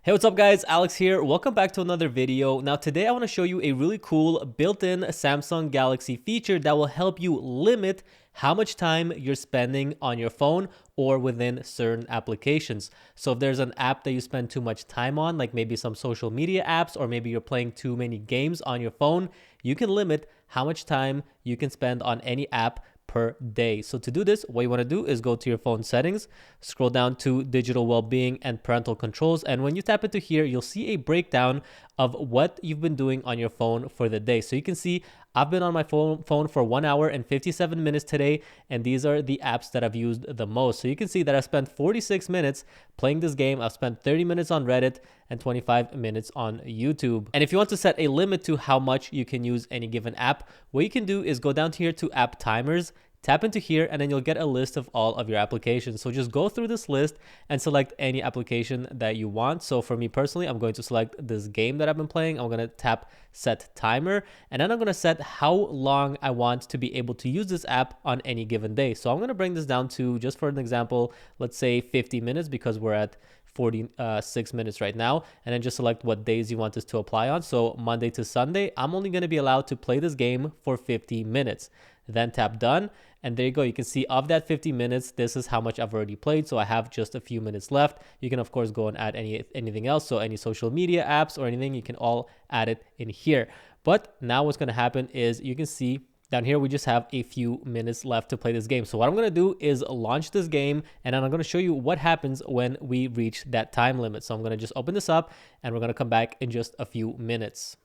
Hey, what's up guys? Alex here. Welcome back to another video. Now today I want to show you a really cool built-in Samsung Galaxy feature that will help you limit how much time you're spending on your phone or within certain applications. So if there's an app that you spend too much time on, like maybe some social media apps, or maybe you're playing too many games on your phone, you can limit how much time you can spend on any app per day. So to do this, what you want to do is go to your phone settings, scroll down to digital well-being and parental controls. And when you tap into here, you'll see a breakdown of what you've been doing on your phone for the day. So you can see I've been on my phone for 1 hour and 57 minutes today. And these are the apps that I've used the most. So you can see that I spent 46 minutes playing this game. I've spent 30 minutes on Reddit and 25 minutes on YouTube. And if you want to set a limit to how much you can use any given app, what you can do is go down here to app timers, tap into here, and then you'll get a list of all of your applications. So just go through this list and select any application that you want. So for me personally, I'm going to select this game that I've been playing. I'm going to tap set timer, and then I'm going to set how long I want to be able to use this app on any given day. So I'm going to bring this down to, just for an example, let's say 50 minutes because we're at 46 minutes right now, and then just select what days you want this to apply on. So Monday to Sunday, I'm only going to be allowed to play this game for 50 minutes. Then tap done, and there you go. You can see of that 50 minutes, this is how much I've already played. So I have just a few minutes left. You can of course go and add anything else. So any social media apps or anything, you can all add it in here. But now what's going to happen is you can see down here, we just have a few minutes left to play this game. So what I'm going to do is launch this game, and then I'm going to show you what happens when we reach that time limit. So I'm going to just open this up, and we're going to come back in just a few minutes.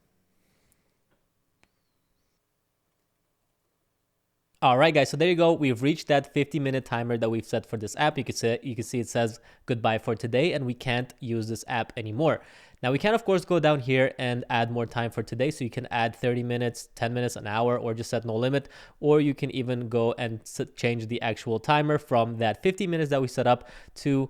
All right, guys, so there you go. We've reached that 50-minute timer that we've set for this app. You can see it says goodbye for today, and we can't use this app anymore. Now we can of course go down here and add more time for today. So you can add 30 minutes, 10 minutes, an hour, or just set no limit. Or you can even go and change the actual timer from that 50 minutes that we set up to,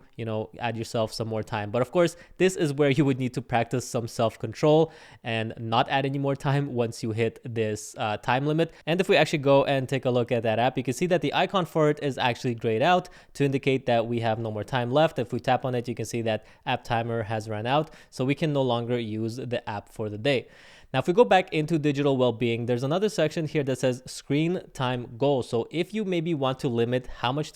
add yourself some more time. But of course, this is where you would need to practice some self-control and not add any more time once you hit this time limit. And if we actually go and take a look at that app, you can see that the icon for it is actually grayed out to indicate that we have no more time left. If we tap on it, you can see that app timer has run out. So we can no longer use the app for the day. Now, if we go back into digital well-being, there's another section here that says screen time goals. So if you maybe want to limit how much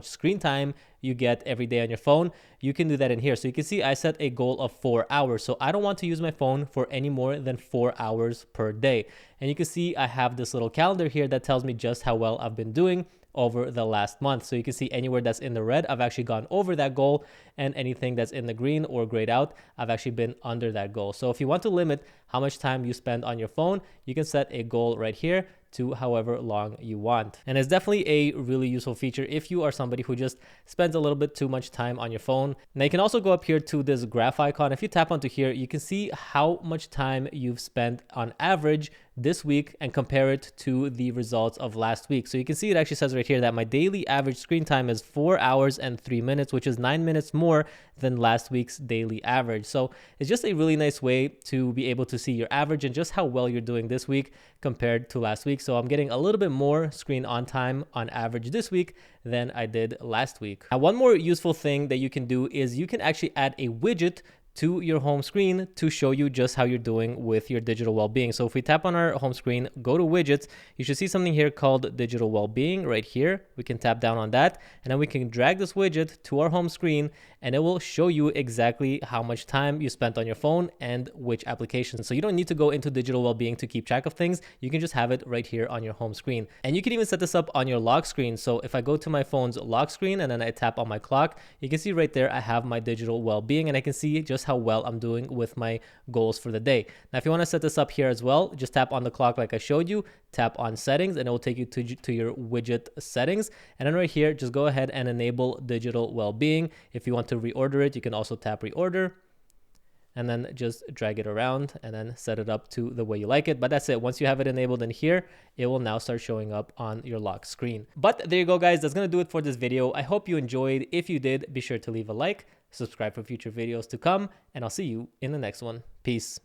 screen time you get every day on your phone, you can do that in here. So you can see I set a goal of 4 hours. So I don't want to use my phone for any more than 4 hours per day. And you can see I have this little calendar here that tells me just how well I've been doing over the last month. So you can see anywhere that's in the red, I've actually gone over that goal, and anything that's in the green or grayed out, I've actually been under that goal. So if you want to limit how much time you spend on your phone, you can set a goal right here to however long you want. And it's definitely a really useful feature if you are somebody who just spends a little bit too much time on your phone. Now you can also go up here to this graph icon. If you tap onto here, you can see how much time you've spent on average this week and compare it to the results of last week. So you can see it actually says right here that my daily average screen time is 4 hours and 3 minutes, which is 9 minutes more than last week's daily average. So it's just a really nice way to be able to see your average and just how well you're doing this week compared to last week. So I'm getting a little bit more screen on time on average this week than I did last week. Now, one more useful thing that you can do is you can actually add a widget to your home screen to show you just how you're doing with your digital well-being. So if we tap on our home screen, go to widgets, you should see something here called digital well-being right here. We can tap down on that, and then we can drag this widget to our home screen, and it will show you exactly how much time you spent on your phone and which applications. So you don't need to go into digital well-being to keep track of things. You can just have it right here on your home screen. And you can even set this up on your lock screen. So if I go to my phone's lock screen and then I tap on my clock, you can see right there I have my digital well-being, and I can see just how well I'm doing with my goals for the day. Now, if you want to set this up here as well, just tap on the clock like I showed you, tap on settings, and it will take you to your widget settings. And then right here, just go ahead and enable digital well-being. If you want to reorder it, you can also tap reorder, and then just drag it around and then set it up to the way you like it. But that's it. Once you have it enabled in here, it will now start showing up on your lock screen. But there you go, guys. That's going to do it for this video. I hope you enjoyed. If you did, be sure to leave a like, subscribe for future videos to come, and I'll see you in the next one. Peace.